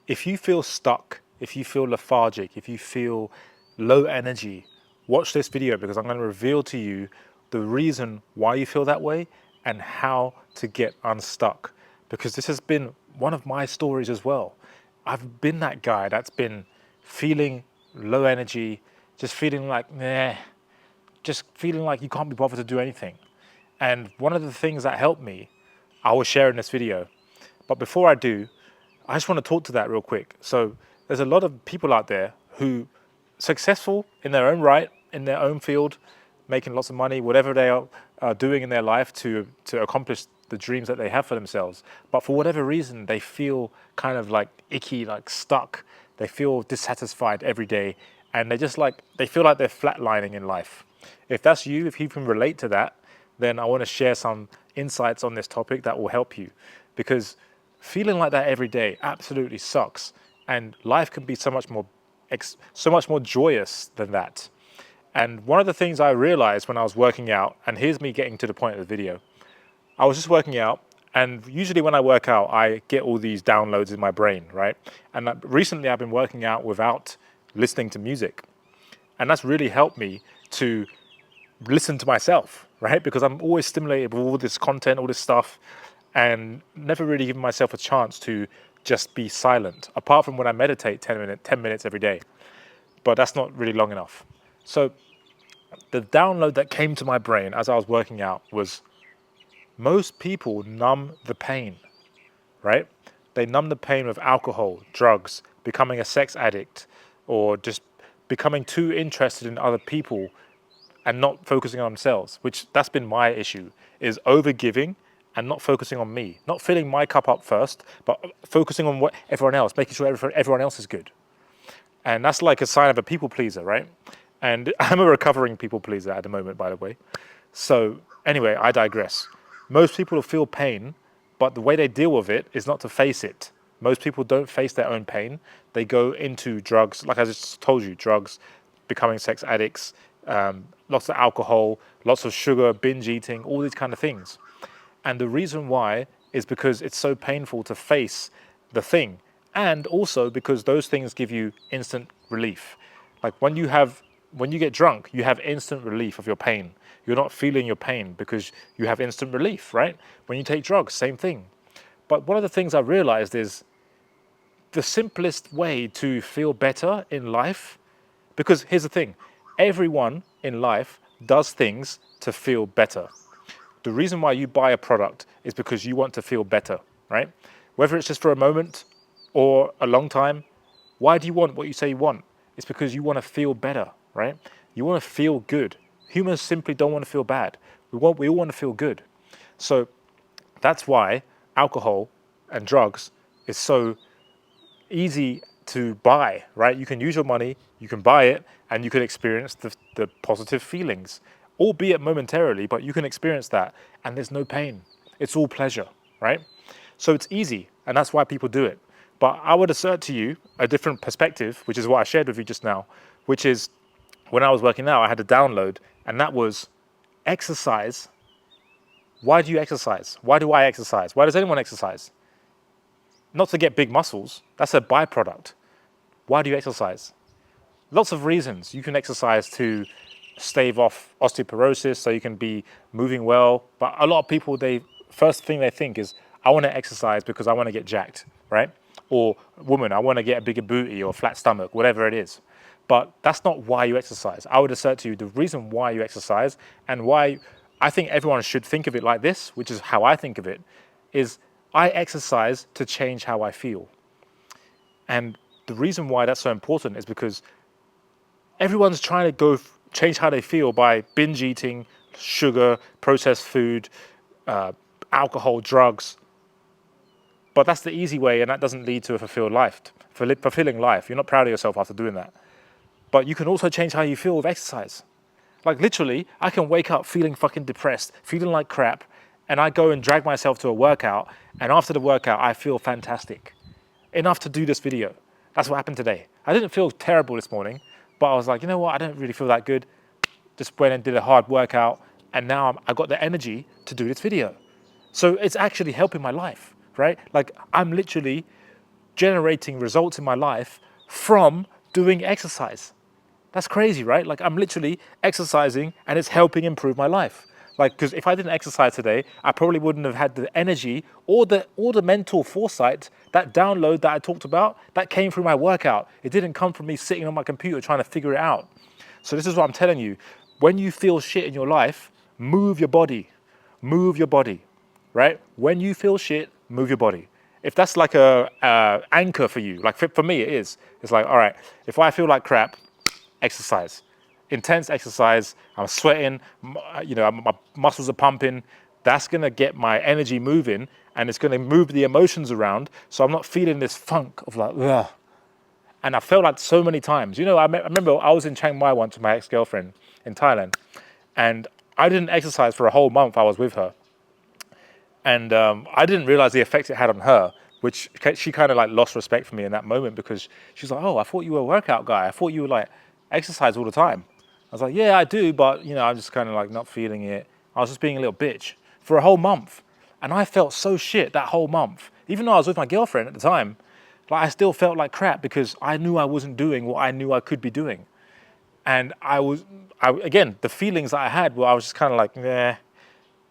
if you feel stuck, if you feel lethargic, if you feel low energy, watch this video because I'm going to reveal to you the reason why you feel that way and how to get unstuck. Because this has been one of my stories as well. I've been that guy that's been feeling low energy, just feeling like, meh, just feeling like you can't be bothered to do anything. And one of the things that helped me, I will share in this video. But before I do, I just want to talk to that real quick. So there's a lot of people out there who successful in their own right, in their own field, making lots of money, whatever they are doing in their life to accomplish the dreams that they have for themselves. But for whatever reason, they feel kind of like icky, like stuck. They feel dissatisfied every day. And they feel like they're flatlining in life. If that's you, if you can relate to that, then I want to share some insights on this topic that will help you. Because feeling like that every day absolutely sucks. And life can be so much more joyous than that. And one of the things I realized when I was working out, and here's me getting to the point of the video, I was just working out, and usually when I work out, I get all these downloads in my brain, right? And recently I've been working out without listening to music. And that's really helped me to listen to myself, right? Because I'm always stimulated with all this content, all this stuff, and never really given myself a chance to just be silent, apart from when I meditate 10 minutes every day. But that's not really long enough. So the download that came to my brain as I was working out was most people numb the pain, right? They numb the pain with alcohol, drugs, becoming a sex addict, or just becoming too interested in other people and not focusing on themselves, which that's been my issue, is overgiving and not focusing on me, not filling my cup up first, but focusing on what everyone else, making sure everyone else is good. And that's like a sign of a people pleaser, right? And I'm a recovering people pleaser at the moment, by the way. So anyway, I digress. Most people will feel pain, but the way they deal with it is not to face it. Most people don't face their own pain. They go into drugs, like I just told you, drugs, becoming sex addicts, lots of alcohol, lots of sugar, binge eating, all these kind of things. And the reason why is because it's so painful to face the thing. And also because those things give you instant relief. Like when you get drunk, you have instant relief of your pain. You're not feeling your pain because you have instant relief, right? When you take drugs, same thing. But one of the things I realized is the simplest way to feel better in life, because here's the thing, everyone in life does things to feel better. The reason why you buy a product is because you want to feel better, right? Whether it's just for a moment or a long time, why do you want what you say you want? It's because you want to feel better, right? You want to feel good. Humans simply don't want to feel bad. We all want to feel good. So that's why alcohol and drugs is so easy to buy, right? You can use your money, you can buy it, and you can experience the positive feelings, albeit momentarily, but you can experience that, and there's no pain. It's all pleasure, right? So it's easy, and that's why people do it. But I would assert to you a different perspective, which is what I shared with you just now, which is when I was working out, I had a download, and that was exercise. Why do you exercise? Why do I exercise? Why does anyone exercise? Not to get big muscles. That's a byproduct. Why do you exercise? Lots of reasons. You can exercise to stave off osteoporosis so you can be moving well. But a lot of people, first thing they think is, I want to exercise because I want to get jacked, right? Or woman, I want to get a bigger booty or flat stomach, whatever it is. But that's not why you exercise. I would assert to you the reason why you exercise and why I think everyone should think of it like this, which is how I think of it, is I exercise to change how I feel. And the reason why that's so important is because everyone's trying to change how they feel by binge eating, sugar, processed food, alcohol, drugs. But that's the easy way, and that doesn't lead to a fulfilling life. You're not proud of yourself after doing that. But you can also change how you feel with exercise. Like literally, I can wake up feeling fucking depressed, feeling like crap, and I go and drag myself to a workout, and after the workout, I feel fantastic. Enough to do this video. That's what happened today. I didn't feel terrible this morning, but I was like, you know what, I don't really feel that good. Just went and did a hard workout, and now I got the energy to do this video. So it's actually helping my life, right? Like I'm literally generating results in my life from doing exercise. That's crazy, right? Like I'm literally exercising and it's helping improve my life. Like, because if I didn't exercise today, I probably wouldn't have had the energy or the mental foresight, that download that I talked about, that came through my workout. It didn't come from me sitting on my computer trying to figure it out. So this is what I'm telling you. When you feel shit in your life, move your body. Move your body, right? When you feel shit, move your body. If that's like a anchor for you, like for me it is. It's like, all right, if I feel like crap, exercise. Intense exercise, I'm sweating, my muscles are pumping. That's gonna get my energy moving and it's gonna move the emotions around. So I'm not feeling this funk of like, ugh. And I felt like so many times. I remember I was in Chiang Mai once with my ex-girlfriend in Thailand, and I didn't exercise for a whole month. I was with her, and I didn't realize the effect it had on her, which she kind of like lost respect for me in that moment because she's like, oh, I thought you were a workout guy. I thought you would like exercise all the time. I was like, yeah, I do, but I'm just kind of like not feeling it. I was just being a little bitch for a whole month. And I felt so shit that whole month. Even though I was with my girlfriend at the time, like I still felt like crap because I knew I wasn't doing what I knew I could be doing. And again, the feelings that I had were I was just kind of like, nah,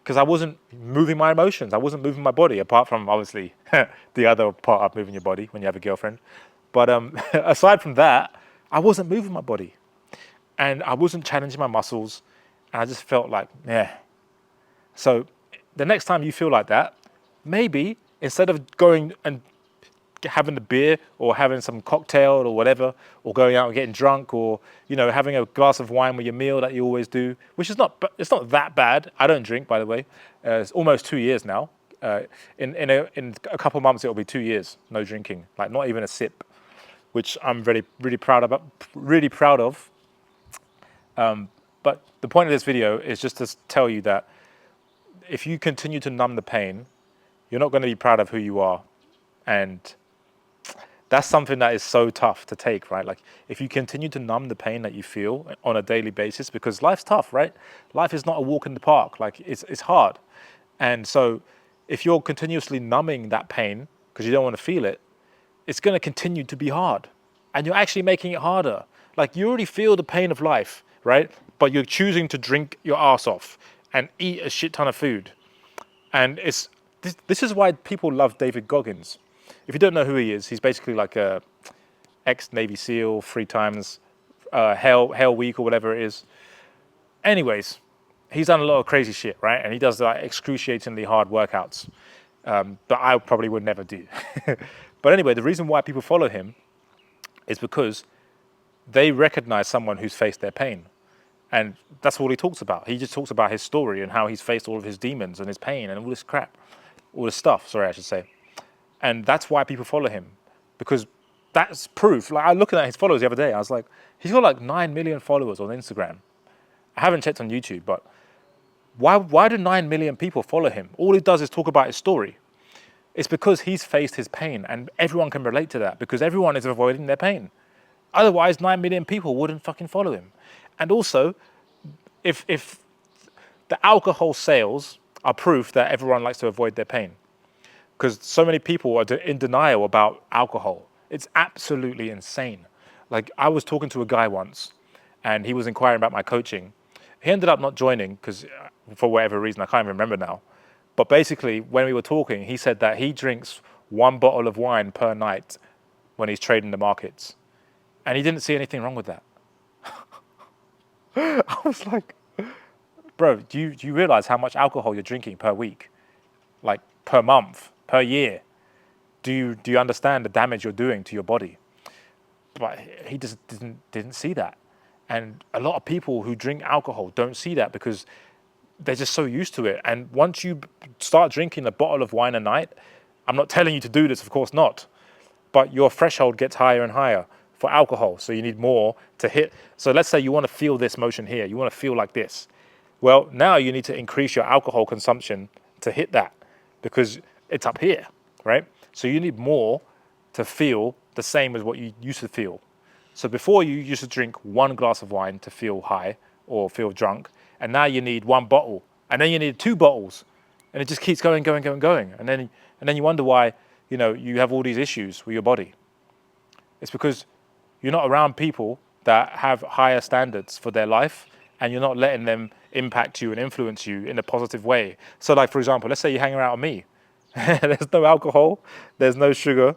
because I wasn't moving my emotions. I wasn't moving my body, apart from obviously the other part of moving your body when you have a girlfriend. But aside from that, I wasn't moving my body. And I wasn't challenging my muscles, and I just felt like, yeah. So the next time you feel like that, maybe instead of going and having a beer or having some cocktail or whatever, or going out and getting drunk, or having a glass of wine with your meal that you always do, which is it's not that bad. I don't drink, by the way. It's almost 2 years now. In a couple of months, it'll be 2 years no drinking, like not even a sip, which I'm really proud of. But the point of this video is just to tell you that if you continue to numb the pain, you're not going to be proud of who you are. And that's something that is so tough to take, right? Like if you continue to numb the pain that you feel on a daily basis, because life's tough, right? Life is not a walk in the park. Like it's hard. And so if you're continuously numbing that pain because you don't want to feel it, it's going to continue to be hard. And you're actually making it harder. Like you already feel the pain of life, right? But you're choosing to drink your ass off and eat a shit ton of food. And this is why people love David Goggins. If you don't know who he is, he's basically like a ex-Navy SEAL, 3 times Hell Week or whatever it is. Anyways, he's done a lot of crazy shit, right? And he does like excruciatingly hard workouts that I probably would never do. But anyway, the reason why people follow him is because they recognize someone who's faced their pain. And that's all he talks about. He just talks about his story and how he's faced all of his demons and his pain and all this crap. All this stuff, sorry, I should say. And that's why people follow him. Because that's proof. Like I looked at his followers the other day, I was like, he's got like 9 million followers on Instagram. I haven't checked on YouTube, but why do 9 million people follow him? All he does is talk about his story. It's because he's faced his pain and everyone can relate to that because everyone is avoiding their pain. Otherwise, 9 million people wouldn't fucking follow him. And also, if the alcohol sales are proof that everyone likes to avoid their pain, because so many people are in denial about alcohol. It's absolutely insane. Like I was talking to a guy once and he was inquiring about my coaching. He ended up not joining because for whatever reason, I can't even remember now. But basically when we were talking, he said that he drinks 1 bottle of wine per night when he's trading the markets. And he didn't see anything wrong with that. I was like, bro, do you realize how much alcohol you're drinking per week? Like per month, per year? Do you understand the damage you're doing to your body? But he just didn't see that. And a lot of people who drink alcohol don't see that because they're just so used to it. And once you start drinking a bottle of wine a night, I'm not telling you to do this, of course not, but your threshold gets higher and higher for alcohol. So you need more to hit. So let's say you want to feel this motion here. You want to feel like this. Well, now you need to increase your alcohol consumption to hit that because it's up here, right? So you need more to feel the same as what you used to feel. So before you used to drink 1 glass of wine to feel high or feel drunk, and now you need 1 bottle, and then you need 2 bottles, and it just keeps going. And then you wonder why you have all these issues with your body? It's because you're not around people that have higher standards for their life, and you're not letting them impact you and influence you in a positive way. So like, for example, let's say you hang around with me. There's no alcohol, there's no sugar,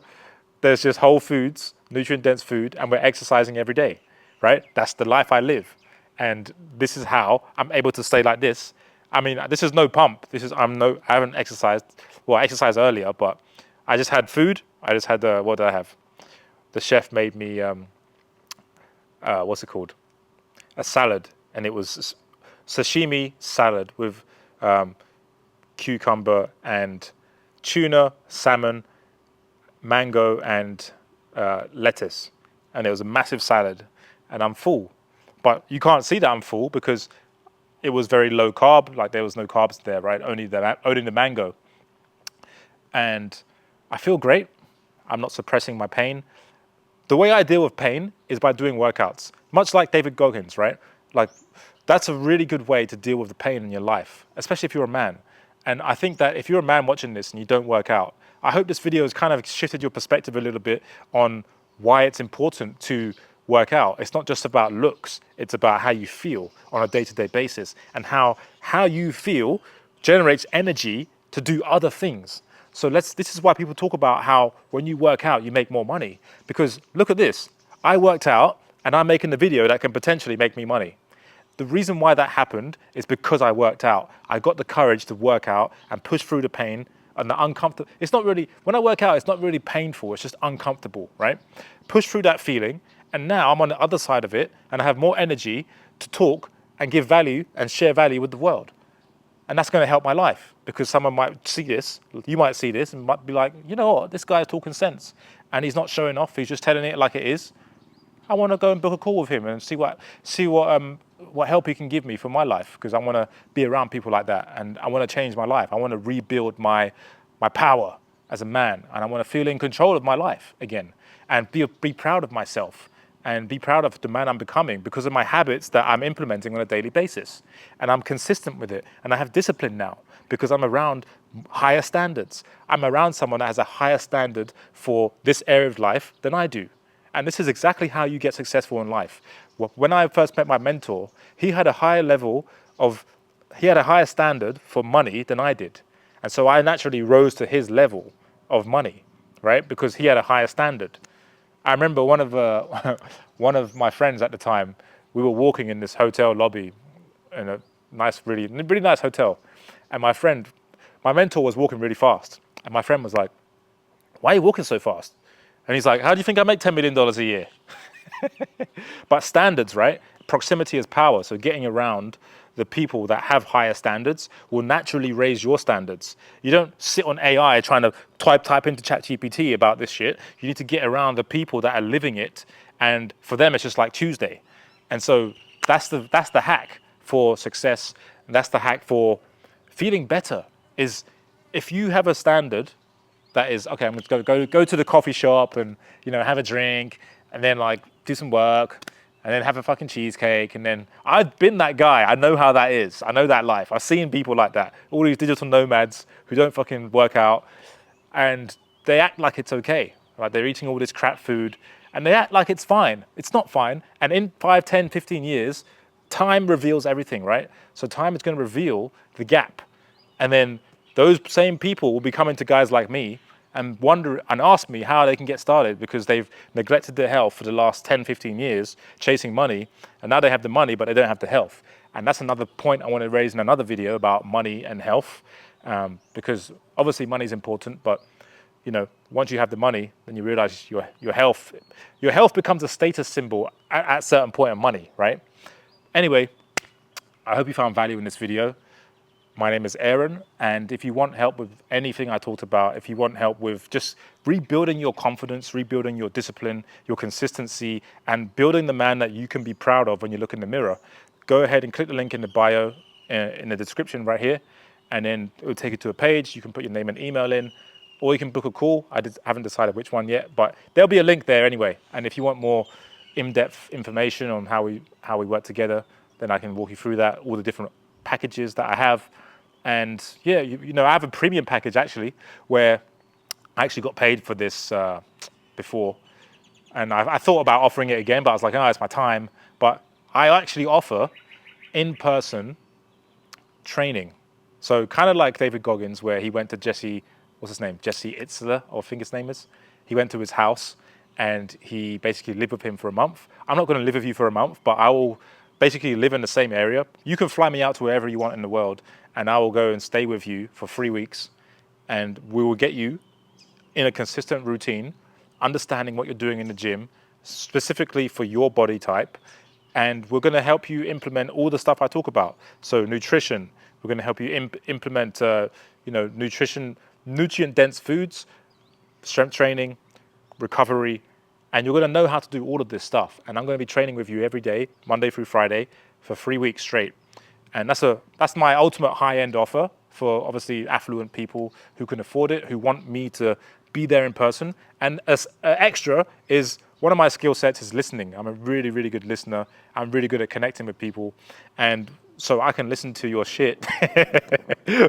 there's just whole foods, nutrient dense food, and we're exercising every day, right? That's the life I live. And this is how I'm able to stay like this. I mean, this is no pump. I haven't exercised. Well, I exercised earlier, but I just had food. I just had what did I have? The chef made me, what's it called? A salad. And it was sashimi salad with cucumber and tuna, salmon, mango, and lettuce. And it was a massive salad. And I'm full. But you can't see that I'm full because it was very low carb. Like, there was no carbs there, right? Only the mango. And I feel great. I'm not suppressing my pain. The way I deal with pain is by doing workouts, much like David Goggins, right? Like, that's a really good way to deal with the pain in your life, especially if you're a man. And I think that if you're a man watching this and you don't work out, I hope this video has kind of shifted your perspective a little bit on why it's important to work out. It's not just about looks, it's about how you feel on a day-to-day basis, and how you feel generates energy to do other things. So this is why people talk about how when you work out, you make more money. Because look at this. I worked out and I'm making the video that can potentially make me money. The reason why that happened is because I worked out. I got the courage to work out and push through the pain and the uncomfortable. It's not really, when I work out, it's not really painful. It's just uncomfortable, right? Push through that feeling. And now I'm on the other side of it and I have more energy to talk and give value and share value with the world. And that's going to help my life, because someone might see this, you might see this and might be like, you know what, this guy's talking sense and he's not showing off, he's just telling it like it is. I want to go and book a call with him and see what help he can give me for my life, because I want to be around people like that and I want to change my life. I want to rebuild my power as a man, and I want to feel in control of my life again and be proud of myself and be proud of the man I'm becoming because of my habits that I'm implementing on a daily basis. And I'm consistent with it. And I have discipline now because I'm around higher standards. I'm around someone that has a higher standard for this area of life than I do. And this is exactly how you get successful in life. When I first met my mentor, he had a higher standard for money than I did. And so I naturally rose to his level of money, right? Because he had a higher standard. I remember one of my friends at the time, we were walking in this hotel lobby in a nice, really nice hotel. And my mentor was walking really fast. And my friend was like, why are you walking so fast? And he's like, how do you think I make $10 million a year? But standards, right? Proximity is power. So getting around the people that have higher standards will naturally raise your standards. You don't sit on AI trying to type into ChatGPT about this shit. You need to get around the people that are living it. And for them, it's just like Tuesday. And so that's the hack for success. And that's the hack for feeling better, is if you have a standard that is, okay, I'm going to go to the coffee shop and, have a drink and then like do some work and then have a fucking cheesecake. And then I've been that guy. I know how that is. I know that life. I've seen people like that. All these digital nomads who don't fucking work out and they act like it's okay. Like they're eating all this crap food and they act like it's fine. It's not fine. And in 5, 10, 15 years, time reveals everything, right? So time is going to reveal the gap. And then those same people will be coming to guys like me and wonder and ask me how they can get started, because they've neglected their health for the last 10, 15 years chasing money. And now they have the money, but they don't have the health. And that's another point I want to raise in another video about money and health, because obviously money is important, but once you have the money, then you realize your health becomes a status symbol at a certain point of money, right? Anyway, I hope you found value in this video. My name is Aaron, and if you want help with anything I talked about, if you want help with just rebuilding your confidence, rebuilding your discipline, your consistency, and building the man that you can be proud of when you look in the mirror, go ahead and click the link in the bio, in the description right here, and then it will take you to a page. You can put your name and email in, or you can book a call. I haven't decided which one yet, but there'll be a link there anyway. And if you want more in-depth information on how we work together, then I can walk you through that, all the different packages that I have. And yeah, I have a premium package actually, where I actually got paid for this before, and I thought about offering it again, but I was like, oh, it's my time. But I actually offer in-person training. So kind of like David Goggins, where he went to Jesse, what's his name? Jesse Itzler, or I think his name is. He went to his house and he basically lived with him for a month. I'm not going to live with you for a month, but I will basically live in the same area. You can fly me out to wherever you want in the world, and I will go and stay with you for 3 weeks, and we will get you in a consistent routine, understanding what you're doing in the gym, specifically for your body type. And we're going to help you implement all the stuff I talk about. So nutrition, we're going to help you implement, nutrition, nutrient-dense foods, strength training, recovery, and you're going to know how to do all of this stuff. And I'm going to be training with you every day, Monday through Friday, for 3 weeks straight. And that's my ultimate high-end offer for obviously affluent people who can afford it, who want me to be there in person. And as extra is one of my skill sets is listening. I'm a really, really good listener. I'm really good at connecting with people. And so I can listen to your shit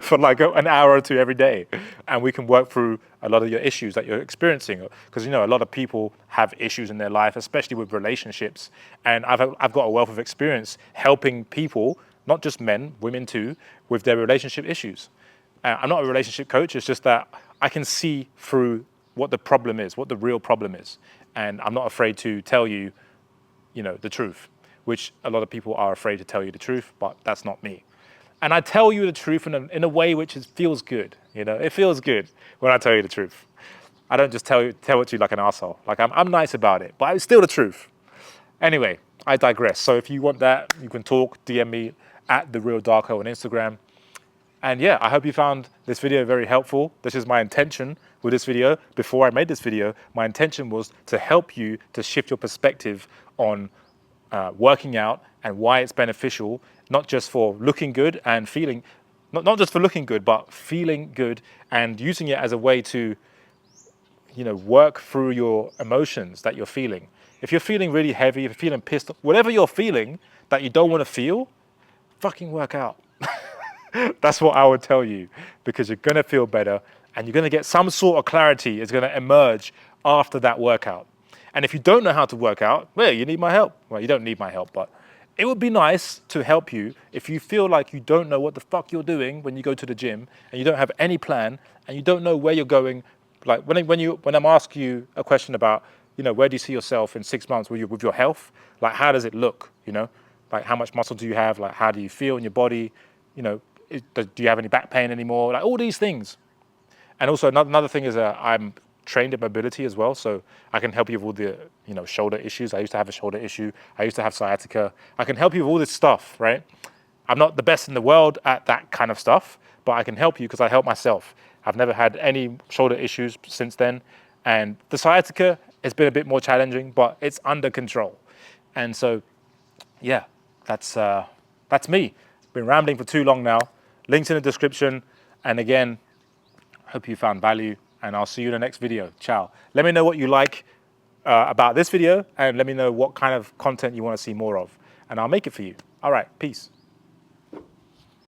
for like an hour or two every day. And we can work through a lot of your issues that you're experiencing. Because, a lot of people have issues in their life, especially with relationships. And I've got a wealth of experience helping people, not just men, women too, with their relationship issues. I'm not a relationship coach. It's just that I can see through what the problem is, what the real problem is. And I'm not afraid to tell you, the truth, which a lot of people are afraid to tell you the truth, but that's not me. And I tell you the truth in a way which feels good. It feels good when I tell you the truth. I don't just tell it to you like an asshole. Like I'm nice about it, but it's still the truth. Anyway, I digress. So if you want that, you can talk, DM me at @TheRealDarko on Instagram. And yeah, I hope you found this video very helpful. This is my intention with this video. Before I made this video, my intention was to help you to shift your perspective on working out and why it's beneficial, not just for looking good and feeling, not just for looking good, but feeling good and using it as a way to, work through your emotions that you're feeling. If you're feeling really heavy, if you're feeling pissed, whatever you're feeling that you don't want to feel, fucking work out. That's what I would tell you, because you're going to feel better and you're going to get some sort of clarity is going to emerge after that workout. And if you don't know how to work out, well, you need my help. Well, you don't need my help, but it would be nice to help you if you feel like you don't know what the fuck you're doing when you go to the gym and you don't have any plan and you don't know where you're going. Like when I'm asking you a question about, where do you see yourself in 6 months with your health? Like, how does it look? Like how much muscle do you have? Like, how do you feel in your body? Do you have any back pain anymore? Like all these things. And also another thing is I'm trained in mobility as well, so I can help you with all the shoulder issues. I used to have a shoulder issue. I used to have sciatica. I can help you with all this stuff, right? I'm not the best in the world at that kind of stuff, but I can help you because I help myself. I've never had any shoulder issues since then, and the sciatica has been a bit more challenging, but it's under control. And so, yeah, that's me. Been rambling for too long now. Links in the description. And again, hope you found value, and I'll see you in the next video. Ciao. Let me know what you like about this video, and let me know what kind of content you want to see more of, and I'll make it for you. All right, peace.